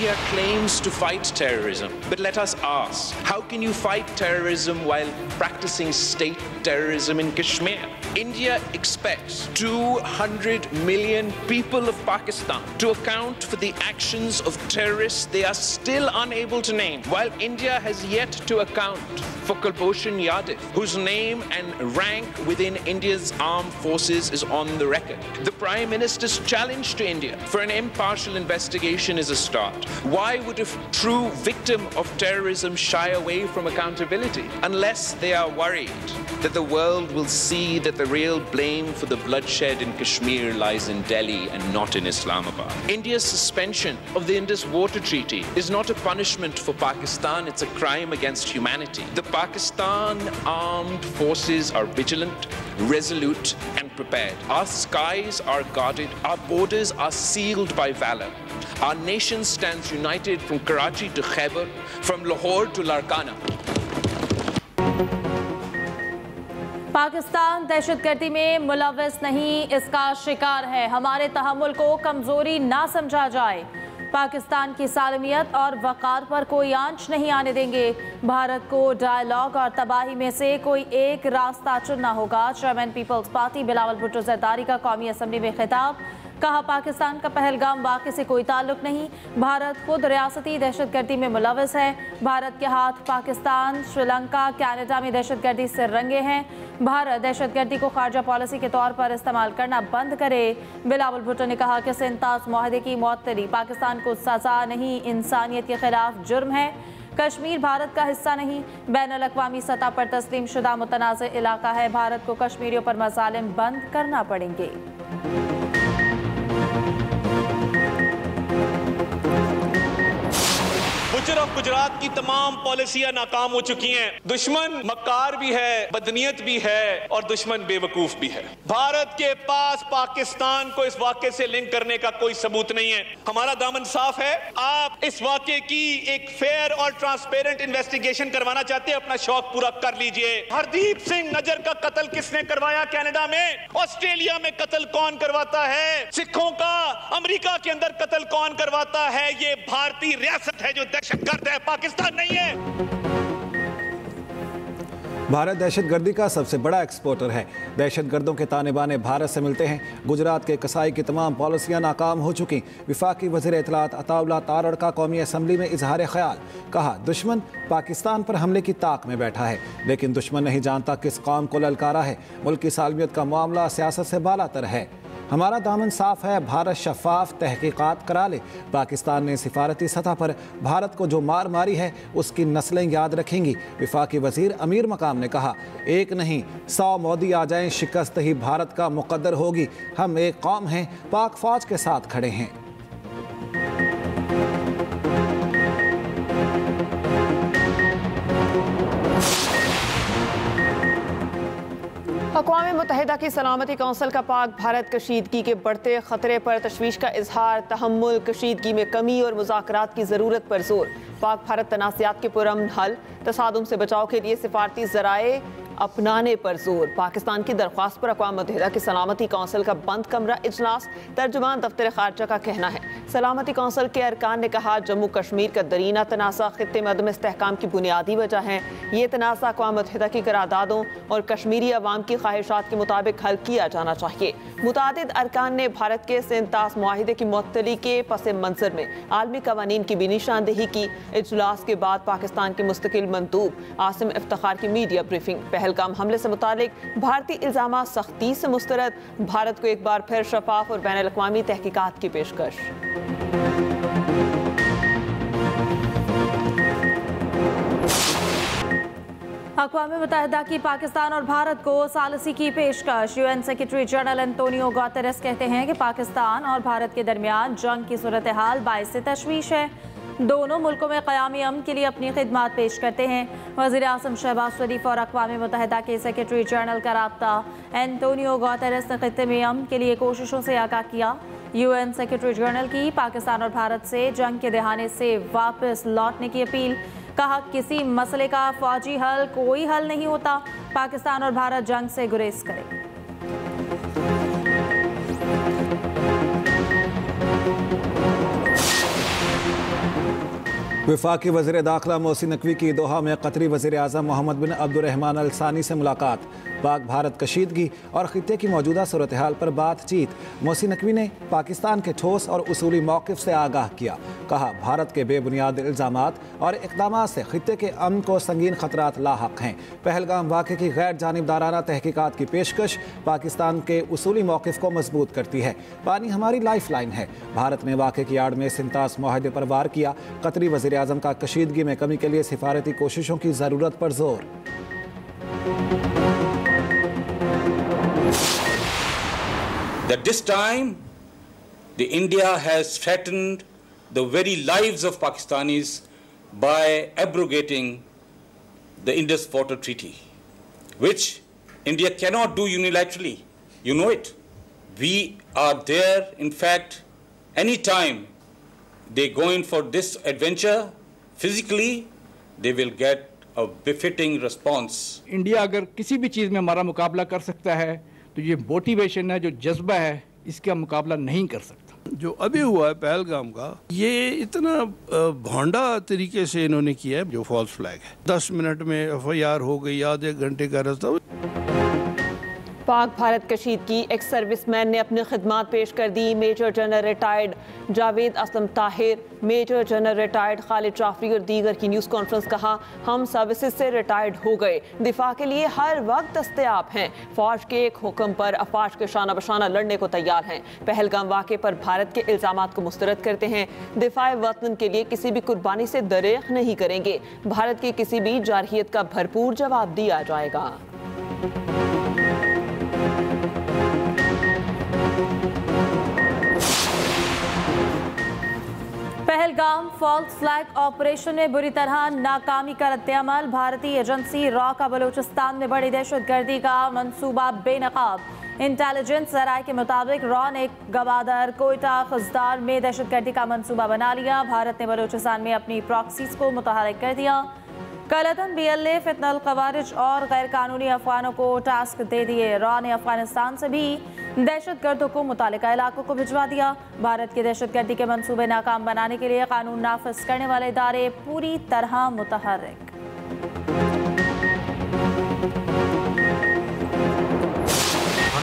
India claims to fight terrorism, but let us ask, how can you fight terrorism while practicing state terrorism in Kashmir? India expects 200 million people of Pakistan to account for the actions of terrorists they are still unable to name, while India has yet to account for Kulbhushan Yadav, whose name and rank within India's armed forces is on the record. The Prime Minister's challenge to India for an impartial investigation is a start. Why would a true victim of terrorism shy away from accountability? Unless they are worried that the world will see that the real blame for the bloodshed in Kashmir lies in Delhi and not in Islamabad. India's suspension of the Indus Water Treaty is not a punishment for Pakistan, it's a crime against humanity. The Pakistan armed forces are vigilant, resolute and prepared. Our skies are guarded, our borders are sealed by valor. Our nation stands united from Karachi to Khyber, from Lahore to Larkana. Pakistan दहशतगर्दी में मुलव्वस नहीं, इसका शिकार है। हमारे तहम्मुल को कमजोरी ना समझा जाए। पाकिस्तान की सालमियत और वक़ार पर कोई आंच नहीं आने देंगे। भारत को डायलॉग और तबाही में से कोई एक रास्ता चुनना होगा। Chairman peoples party Bilawal Bhutto Zardari का कौमी असम्बली में खिताब। कहा, पाकिस्तान का पहलगाम वाक़े से कोई ताल्लुक नहीं, भारत खुद रियासती दहशतगर्दी में मुलव्वस है। भारत के हाथ पाकिस्तान, श्रीलंका, कनाडा में दहशतगर्दी से रंगे हैं। भारत दहशतगर्दी को खारजा पॉलिसी के तौर पर इस्तेमाल करना बंद करे। बिलावल भुट्टो ने कहा कि सिंतास मुआहदे की मुअत्तली पाकिस्तान को सजा नहीं, इंसानियत के खिलाफ जुर्म है। कश्मीर भारत का हिस्सा नहीं, बैनुल अक़वामी सतह पर तस्लीम शुदा मुतनाज़ इलाका है। भारत को कश्मीरियों पर मज़ालिम बंद करना पड़ेंगे। गुजरात की तमाम पॉलिसियां नाकाम हो चुकी हैं। दुश्मन मक्कार भी है, बदनीयत भी है और दुश्मन बेवकूफ भी है। भारत के पास पाकिस्तान को इस वाक़े से लिंक करने का कोई सबूत नहीं है। हमारा दामन साफ है। आप इस वाक़े की एक फेयर और ट्रांसपेरेंट इन्वेस्टिगेशन करवाना चाहते हैं, अपना शौक पूरा कर लीजिए। हरदीप सिंह नजर का कत्ल किसने करवाया कनाडा में? ऑस्ट्रेलिया में कत्ल कौन करवाता है? सिखों का अमेरिका के अंदर कत्ल कौन करवाता है? ये भारतीय रियासत है जो दहशतगर्द है, पाकिस्तान नहीं है। भारत दहशतगर्दी का सबसे बड़ा एक्सपोर्टर है। दहशतगर्दों के ताने बाने भारत से मिलते हैं। गुजरात के कसाई की तमाम पॉलिसियां नाकाम हो चुकी। विफाकी वज़ीर इत्तलात अताउल्लाह तारड़ का कौमी असम्बली में इजहार ख्याल। कहा, दुश्मन पाकिस्तान पर हमले की ताक में बैठा है, लेकिन दुश्मन नहीं जानता किस कौम को ललकारा है। मुल्क की सालमियत का मामला सियासत से बालातर है। हमारा दामन साफ है, भारत शफाफ तहकीकात करा ले। पाकिस्तान ने सिफारती सतह पर भारत को जो मार मारी है उसकी नस्लें याद रखेंगी। विफाकी वजीर अमीर मकाम ने कहा, एक नहीं 100 मोदी आ जाएं, शिकस्त ही भारत का मुकद्दर होगी। हम एक कौम हैं, पाक फौज के साथ खड़े हैं। अक़वाम मुत्तहिदा की सलामती कौंसिल का पाक भारत कशीदगी के बढ़ते ख़तरे पर तशवीश का इजहार। तहम्मुल, कशीदगी में कमी और मुज़ाकरात की ज़रूरत पर जोर। पाक भारत तनाज़ात के पुरअमन हल, तसादुम से बचाव के लिए सिफारती ज़राए अपनाने पर जोर। पाकिस्तान की दरख्वास्त पर अक़वाम मुत्तहिदा की सलामती कौंसिल का बंद कमरा इजलास। तर्जुमान दफ्तर खारजा का कहना है, सलामती कौंसिल के अरकान ने कहा, जम्मू कश्मीर का दरीना तनाज़ा ख़ित्ते में अदम इस्तेहकाम की बुनियादी वजह है। ये तनाज़ा अक़वाम मुत्तहिदा की करारदादों और कश्मीरी अवाम की ख्वाहिशात के मुताबिक हल किया जाना चाहिए। मुतादिद अरकान ने भारत के सिंतास मुआहिदे की मुअत्तली के पस मंज़र में आलमी कवानीन की भी निशानदेही की। इजलास के बाद पाकिस्तान के मुस्तकिल मंदूब आसिम इफ्तिखार की मीडिया ब्रीफिंग। पहलगाम हमले से मुतालिक भारतीय इल्ज़ामात सख्ती से मुस्तरद। भारत को एक बार फिर शफाफ और बैनुल अक़वामी तहकीकात की पेशकश। अक़वाम मुत्तहिदा की पाकिस्तान और भारत को सालसी की पेशकश। UN secretary general Antonio Guterres कहते हैं कि पाकिस्तान और भारत के दरमियान जंग की सूरत हाल बाइस तशवीश है। दोनों मुल्कों में क़यामी अमन के लिए अपनी खिदमात पेश करते हैं। वज़ीर आज़म शहबाज शरीफ और अक़वाम मुत्तहिदा के सेक्रेटरी जनरल का राब्ता एंटोनियो गुतेरेस ने खित्ते में अमन के लिए कोशिशों से आगाह किया। यूएन सेक्रेटरी जनरल की पाकिस्तान और भारत से जंग के दहाने से वापस लौटने की अपील। कहा, किसी मसले का फौजी हल कोई हल नहीं होता। पाकिस्तान और भारत जंग से गुरेज करें। वफाकी वज़ीर दाखिला मोहसिन नकवी की दोहा में कतरी वज़ीर आज़म मोहम्मद बिन अब्दुर्रहमान अल सानी से मुलाकात। पाक भारत कशीदगी और खित्ते की मौजूदा सूरत हाल पर बातचीत। मोहसिन नकवी ने पाकिस्तान के ठोस और उसूली मौक़िफ़ से आगाह किया। कहा, भारत के बेबुनियाद इल्ज़ामात और इक़दामात से खित्ते के अमन को संगीन ख़तरात लाहक हैं। पहलगाम वाक़े की गैर जानिबदाराना तहकीकात की पेशकश पाकिस्तान के उसूली मौक़िफ़ को मजबूत करती है। पानी हमारी लाइफ लाइन है। भारत ने वाक़े की आड़ में सिंतास मुआहदे पर वार किया। कतरी वज़ीर आज़म का कशीदगी में कमी के लिए सिफारती कोशिशों की ज़रूरत पर जोर। That this time the India has threatened the very lives of Pakistanis by abrogating the Indus Water Treaty, which India cannot do unilaterally. You know it. We are there, in fact, anytime they go in for this adventure, physically, they will get a befitting response. India अगर किसी भी चीज़ में हमारा मुकाबला कर सकता है तो ये मोटिवेशन है, जो जज्बा है, इसका मुकाबला नहीं कर सकता। जो अभी हुआ है पहलगाम का, ये इतना भोंडा तरीके से इन्होंने किया है, जो फॉल्स फ्लैग है। 10 मिनट में FIR हो गई, आधे घंटे का रास्ता। पाक भारत कशीदगी एक्स सर्विसमैन ने अपनी खिदमात पेश कर दी। Major general retired Javed Aslam Tahir, major general retired Khalid Jafri और दीगर की न्यूज़ कॉन्फ्रेंस। कहा, हम सर्विसेज से रिटायर्ड हो गए, दिफा के लिए हर वक्त दस्तयाब हैं। फौज के एक हुक्म पर अफवाज के शाना बशाना लड़ने को तैयार हैं। पहलगाम वाक़े पर भारत के इल्ज़ामात को मुस्तरद करते हैं। दिफाए वतन के लिए किसी भी कुर्बानी से दरेख नहीं करेंगे। भारत की किसी भी जारहियत का भरपूर जवाब दिया जाएगा। पहलगाम फॉल्स फ्लैग ऑपरेशन में बुरी तरह नाकामी का रद्द-ए-अमल। भारतीय एजेंसी रॉ का बलूचिस्तान में बड़ी दहशतगर्दी का मंसूबा बेनकाब। इंटेलिजेंस ज़राए के मुताबिक रॉ ने गवादर, कोयटा, खजदार में दहशतगर्दी का मंसूबा बना लिया। भारत ने बलूचिस्तान में अपनी प्रॉक्सीज को मुतहर्रिक कर दिया। कलतन BLA फितनल कवारिज और गैर कानूनी अफवानों को टास्क दे दिए। रॉ ने अफगानिस्तान से भी दहशतगर्दों को मुतालिका इलाकों को भिजवा दिया। भारत के दहशतगर्दी के मंसूबे नाकाम बनाने के लिए कानून नाफिज करने वाले इदारे पूरी तरह मुतहर्रिक।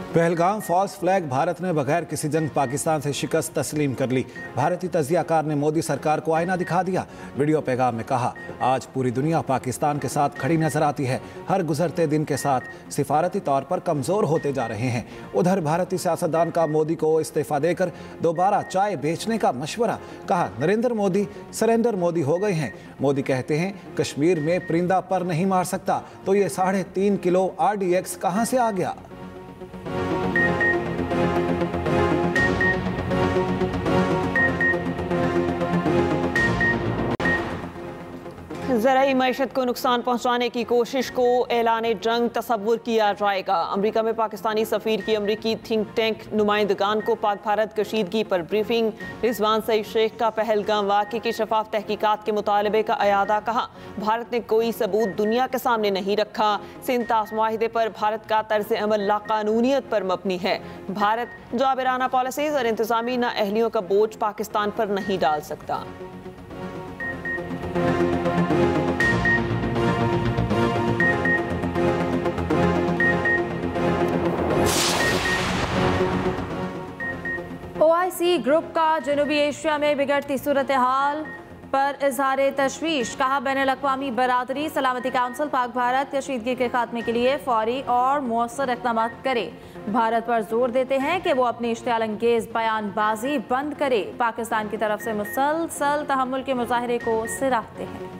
पहलगाम फॉल्स फ्लैग भारत ने बगैर किसी जंग पाकिस्तान से शिकस्त तस्लीम कर ली। भारतीय तजियाकार ने मोदी सरकार को आईना दिखा दिया। वीडियो पैगाम में कहा, आज पूरी दुनिया पाकिस्तान के साथ खड़ी नजर आती है। हर गुजरते दिन के साथ सिफारती तौर पर कमज़ोर होते जा रहे हैं। उधर भारतीय सियासतदान का मोदी को इस्तीफा देकर दोबारा चाय बेचने का मशवरा। कहा, नरेंद्र मोदी सरेंडर मोदी हो गए हैं। मोदी कहते हैं, कश्मीर में परिंदा पर नहीं मार सकता, तो ये 3.5 किलो RDX कहाँ से आ गया। ज़राई मईशत को नुकसान पहुँचाने की कोशिश को ऐलान जंग तस्वुर किया जाएगा। अमरीका में पाकिस्तानी सफ़ीर की अमरीकी थिंक टैंक नुमाइंदगान को पाक भारत कशीदगी पर ब्रीफिंग। रिजवान सईद शेख का पहलगाम वाक़े की शफाफ तहकीकात के मुतालबे का अयादा। कहा, भारत ने कोई सबूत दुनिया के सामने नहीं रखा। सिंतास मुआहिदे पर भारत का तर्ज अमल लाकानूनियत पर मबनी है। भारत जाबिराना पॉलिसीज़ और इंतज़ामी नाअहलियों का बोझ पाकिस्तान पर नहीं डाल सकता। OIC ग्रुप का जनूबी एशिया में बिगड़ती सूरत हाल पर इजहार तशवीश। कहा, बैनुल-अक़वामी बरादरी सलामती काउंसिल पाक भारत कशीदगी के खात्मे के लिए फौरी और मौसर इक़दाम करे। भारत पर जोर देते हैं कि वो अपनी इश्तियाल अंगेज बयानबाजी बंद करे। पाकिस्तान की तरफ से मुसलसल तहम्मुल के मुजाहरे को सराहते हैं।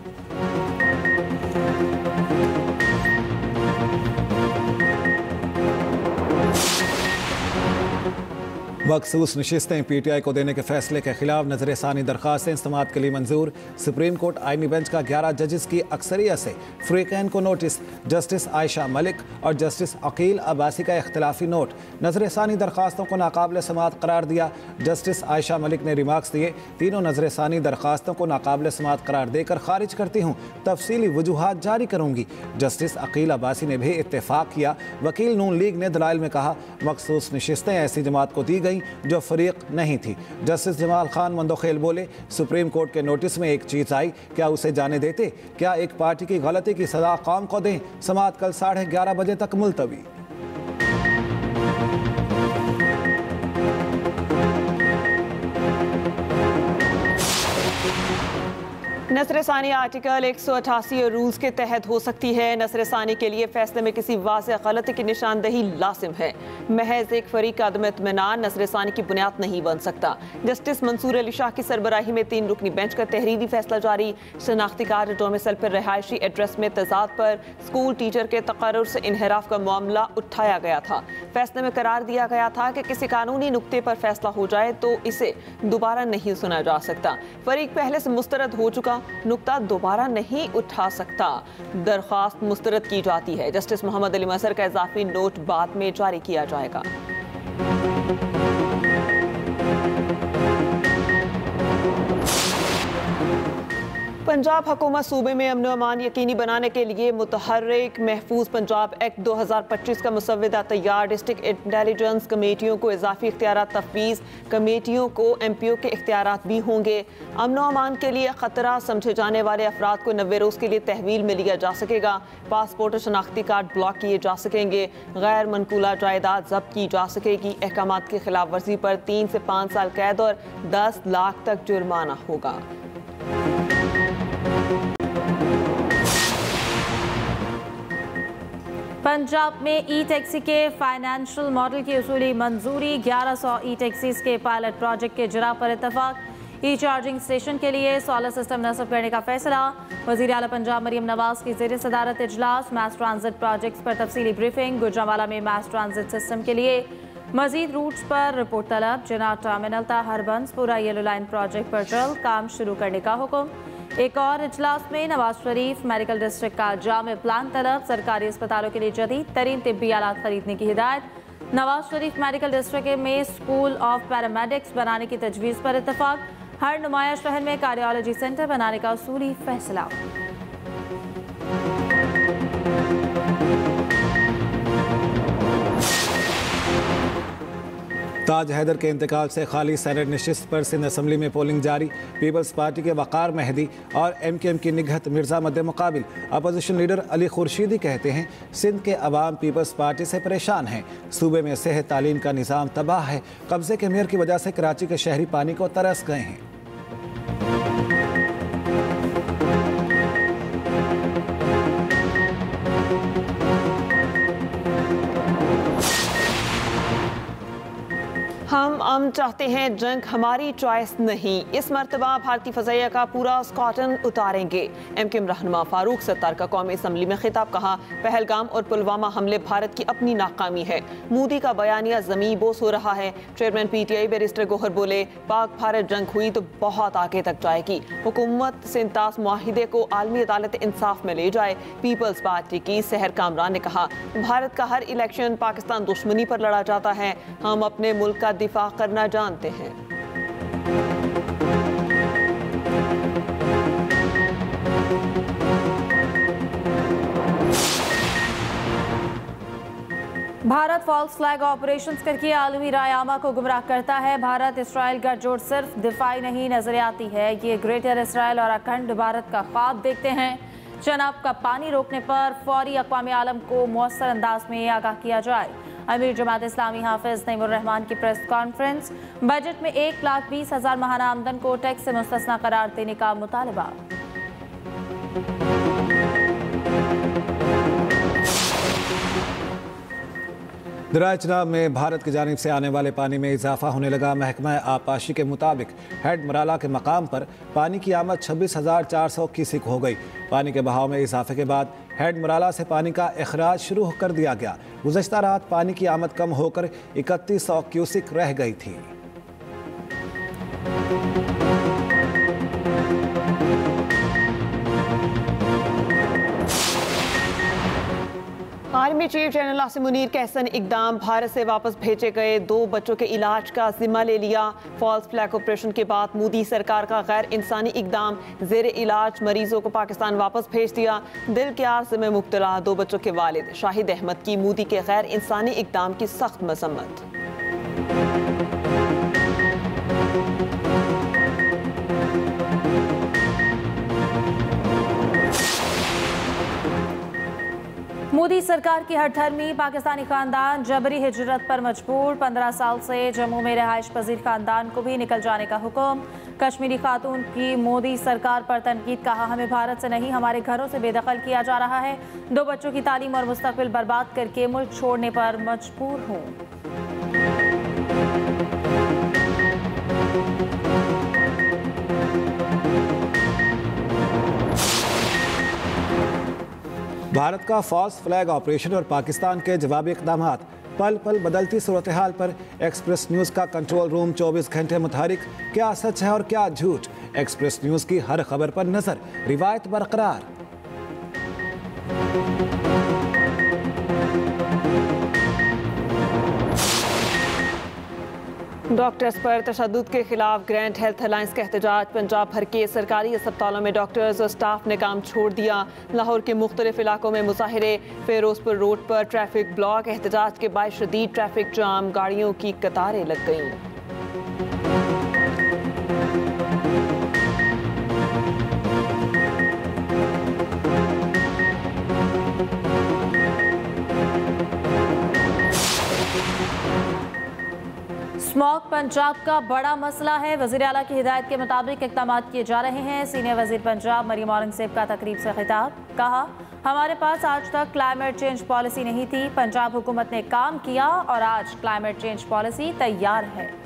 मखसूस नशिस्तें PTI को देने के फैसले के खिलाफ नजरसानी दरखास्तें इस्तेमाल के लिए मंजूर। सुप्रीम कोर्ट आईनी बेंच का 11 जजेस की अक्सरियत से फ्रीकैन को नोटिस। जस्टिस आयशा मलिक और जस्टिस अकील अब्बासी का इख्तलाफी नोट। नजरसानी दरखास्तों को नाकाबिल समाअत करार दिया। जस्टिस आयशा मलिक ने रिमार्क्स दिए, तीनों नजरसानी दरखास्तों को नाकाबिल समाअत करार देकर खारिज करती हूँ, तफसीली वजूहात जारी करूँगी। जस्टिस अकील अब्बासी ने भी इत्तेफाक किया। वकील नून लीग ने दलाइल में कहा, मखसूस नशिस्तें ऐसी जमात को दी गई थी जो फरीक नहीं थी। जस्टिस जमाल खान मंदोखेल बोले, सुप्रीम कोर्ट के नोटिस में एक चीज़ आई, क्या उसे जाने देते? क्या एक पार्टी की गलती की सजा कौम को दें? समाअत कल 11:30 बजे तक मुलतवी। नसरसानी आर्टिकल 188 और रूल्स के तहत हो सकती है। नसरसानी के लिए फैसले में किसी वाज़ेह गलती की निशानदही लाजिम है। महज एक फरीक का अदम इत्मीनान नसरसानी की बुनियाद नहीं बन सकता। जस्टिस मंसूर अली शाह की सरबराही में 3 रुकनी बेंच का तहरीरी फैसला जारी। शनाख्ती कार्ड डोमिसाइल पर रिहायशी एड्रेस में तजाद पर स्कूल टीचर के तकर्रुर से इनहराफ का मामला उठाया गया था। फैसले में करार दिया गया था कि किसी कानूनी नुक्ते पर फैसला हो जाए तो इसे दोबारा नहीं सुना जा सकता। फरीक पहले से मुस्तरद हो चुका नुक्ता दोबारा नहीं उठा सकता। दरख्वास्त मुस्तरद की जाती है। जस्टिस मोहम्मद अली मजहर का इजाफी नोट बाद में जारी किया जाएगा। पंजाब हुकूमत सूबे में अमन अमान यकीनी बनाने के लिए मुतहर्रिक महफूज पंजाब एक्ट 2025 का मुसव्वदा तैयार। डिस्ट्रिक्ट इंटेलिजेंस कमेटियों को इजाफी इख्तियारात तफवीज़, कमेटियों को MPO के इख्तियारात भी होंगे। अमन अमान के लिए ख़तरा समझे जाने वाले अफराद को 90 रोज़ के लिए तहवील में लिया जा सकेगा। पासपोर्ट और शनाख्ती कार्ड ब्लॉक किए जा सकेंगे। गैर मनकूला जायदाद जब्त की जा सकेगी। अहकामात की खिलाफ वर्जी पर 3 से 5 साल कैद और 10 लाख तक जुर्माना होगा। पंजाब में ई टैक्सी के फाइनेंशियल मॉडल की उसूली मंजूरी। 1100 ई टैक्सीज के पायलट प्रोजेक्ट के इजरा पर इत्तफाक। ई चार्जिंग स्टेशन के लिए सोलर सिस्टम नस्ब करने का फैसला। वज़ीर आला पंजाब मरियम नवाज की ज़ेर सदारत इजलास। मास ट्रांजिट प्रोजेक्ट्स पर तफसीली ब्रीफिंग। गुजरांवाला में मास ट्रांजिट सिस्टम के लिए मजीद रूट्स पर रिपोर्ट तलब। जना टर्मिनल ता हरबंसपुरा येलो लाइन प्रोजेक्ट पर जल्द काम शुरू करने का हुक्म। एक और इजलास में नवाज शरीफ मेडिकल डिस्ट्रिक्ट का जामे प्लान तलब। सरकारी अस्पतालों के लिए जदीद तरीन तिब्बी आलात खरीदने की हिदायत। नवाज शरीफ मेडिकल डिस्ट्रिक्ट में स्कूल ऑफ पैरामेडिक्स बनाने की तजवीज़ पर इत्तफाक। हर नुमाया शहर में कार्डियोलॉजी सेंटर बनाने का उसूली फैसला। ताज हैदर के इंतकाल से खाली सेनेट नशिस्त पर सिंध असम्बली में पोलिंग जारी। पीपल्स पार्टी के वकार मेहदी और MKM की निगहत मिर्जा मद्दे मुकाबिल। अपोजिशन लीडर अली खुर्शीदी कहते हैं, सिंध के अवाम पीपल्स पार्टी से परेशान हैं। सूबे में सेहत तालीम का निज़ाम तबाह है। कब्जे के मेयर की वजह से कराची के शहरी पानी को तरस गए हैं। हम चाहते हैं जंग हमारी चॉइस नहीं। इस मरतबा भारतीय फ़ज़ाइया का पूरा स्क्वाड्रन उतारेंगे। MKM रहनुमा फारूक सत्तार का कौमी असम्बली में खिताब। कहा, पहलगाम और पुलवामा हमले भारत की अपनी नाकामी है। मोदी का बयानिया ज़मीं बोस हो रहा है। चेयरमैन PTI बैरिस्टर गोहर बोले, पाक भारत जंग हुई तो बहुत आगे तक जाएगी। हुकूमत सिंतास मुआहिदे को आलमी अदालत इंसाफ में ले जाए। पीपल्स पार्टी की सहर कामरान ने कहा, भारत का हर इलेक्शन पाकिस्तान दुश्मनी पर लड़ा जाता है। हम अपने मुल्क का दिफा करना जानते हैं। भारत फॉल्स फ्लैग ऑपरेशंस करके आलमी राय आमा को गुमराह करता है। भारत इसराइल गठजोड़ सिर्फ दिफाई नहीं नजरियाती है। ये ग्रेटर इसराइल और अखंड भारत का ख्वाब देखते हैं। चनाब का पानी रोकने पर फौरी अक़वाम आलम को मौसर अंदाज में आगाह किया जाए। अमीर जमात इस्लामी हाफिज नईमुर रहमान की प्रेस कॉन्फ्रेंस। बजट में 1,20,000 महाना आमदन को टैक्स से मुस्तस्ना करार देने का मुतालबा। दरिया चनाब में भारत की जानिब से आने वाले पानी में इजाफा होने लगा। महकमा आबपाशी के मुताबिक हेड मराला के मकाम पर पानी की आमद 26,400 क्यूसिक हो गई। पानी के बहाव में इजाफे के बाद हेड मराला से पानी का अखराज शुरू कर दिया गया। गुज़श्ता रात पानी की आमद कम होकर 3100 क्यूसिक रह गई थी। Army chief general Asim Munir का एहसन इकदाम। भारत से वापस भेजे गए 2 बच्चों के इलाज का जिम्मा ले लिया। फॉल्स फ्लैग ऑपरेशन के बाद मोदी सरकार का गैर इंसानी इकदाम। जेर इलाज मरीजों को पाकिस्तान वापस भेज दिया। दिल के आर्ज में मुब्तला 2 बच्चों के वालिद शाहिद अहमद की मोदी के गैर इंसानी इकदाम की सख्त मजम्मत। मोदी सरकार की हठधर्मी, पाकिस्तानी खानदान जबरी हिजरत पर मजबूर। 15 साल से जम्मू में रिहाइश पजीर खानदान को भी निकल जाने का हुक्म। कश्मीरी खातून की मोदी सरकार पर तनकीद, कहा हमें भारत से नहीं हमारे घरों से बेदखल किया जा रहा है। 2 बच्चों की तालीम और मुस्तकबिल बर्बाद करके मुल्क छोड़ने पर मजबूर हूँ। भारत का फॉल्स फ्लैग ऑपरेशन और पाकिस्तान के जवाबी इक़दाम, पल पल बदलती सूरत हाल पर एक्सप्रेस न्यूज़ का कंट्रोल रूम 24 घंटे मुतहरिक। क्या सच है और क्या झूठ, एक्सप्रेस न्यूज़ की हर खबर पर नजर, रिवायत बरकरार। डॉक्टर्स पर तशद्दुद के खिलाफ ग्रैंड हेल्थ अलायंस का एहतजाज। पंजाब भर के सरकारी अस्पतालों में डॉक्टर्स और स्टाफ ने काम छोड़ दिया। लाहौर के मुख्तलिफ इलाकों में मुजाहिरे, फिरोजपुर रोड पर ट्रैफिक ब्लॉक। एहतजाज के बायस शदीद ट्रैफिक जाम, गाड़ियों की कतारें लग गईं। स्मॉग पंजाब का बड़ा मसला है। वज़ीर आला की हिदायत के मुताबिक इक़दाम किए जा रहे हैं। सीनियर वज़ीर पंजाब मरियम औरंगज़ेब का तकरीब से खिताब, कहा हमारे पास आज तक क्लाइमेट चेंज पॉलिसी नहीं थी। पंजाब हुकूमत ने काम किया और आज क्लाइमेट चेंज पॉलिसी तैयार है।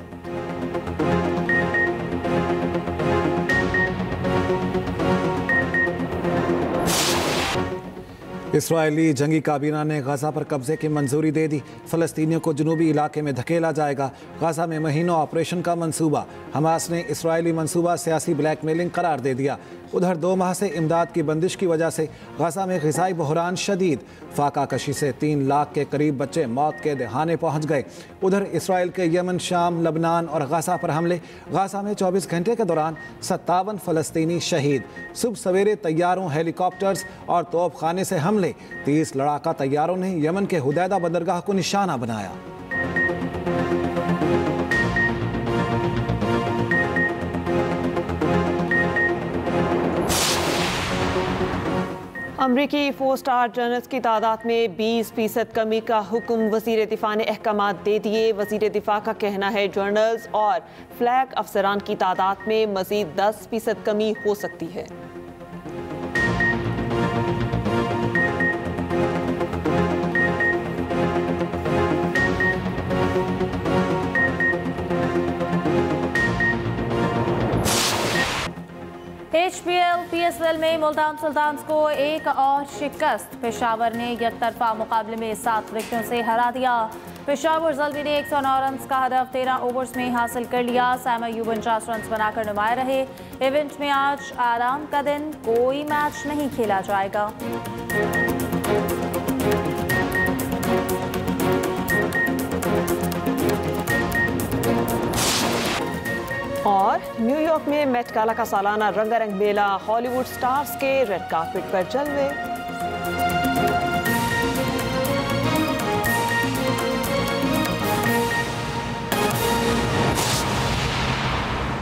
इसराइली जंगी काबीना ने गाजा पर कब्जे की मंजूरी दे दी। फ़लस्तीनियों को जनूबी इलाके में धकेला जाएगा। गाजा में महीनों ऑपरेशन का मंसूबा। हमास ने इसराइली मंसूबा सियासी ब्लैकमेलिंग करार दे दिया। उधर 2 माह से इमदाद की बंदिश की वजह से गाजा में ग़िज़ाई बहरान शदीद। फाका कशी से 3 लाख के करीब बच्चे मौत के दहाने पहुँच गए। उधर इसराइल के यमन, शाम, लबनान और गाजा पर हमले। गाजा में 24 घंटे के दौरान 57 फ़लस्तीनी शहीद। सुबह सवेरे तैयारों, हेलीकॉप्टर्स और तोपखाने से हमले। 30 लड़ाका तैयारों ने यमन के हुदैदा बंदरगाह को निशाना बनाया। अमरीकी 4 स्टार जनरल्स की तादाद में 20% कमी का हुक्म। वज़ीर दिफा ने अहकाम दे दिए। वज़ीर दिफा का कहना है जनरल्स और फ्लैग अफसरान की तादाद में मज़ीद 10% कमी हो सकती है। HPL PSL में मुल्तान सुल्तान्स को एक और शिकस्त। पेशावर ने एकतरफा मुकाबले में 7 विकेटों से हरा दिया। पेशावर ज़ल्मी ने 109 रन का हदफ 13 ओवर्स में हासिल कर लिया। सैम अय्यूब 49 रन बनाकर नुमाया रहे। इवेंट में आज आराम का दिन, कोई मैच नहीं खेला जाएगा। और न्यूयॉर्क में मेट गाला का सालाना रंगारंग मेला। हॉलीवुड स्टार्स के रेड कार्पेट पर जलवे।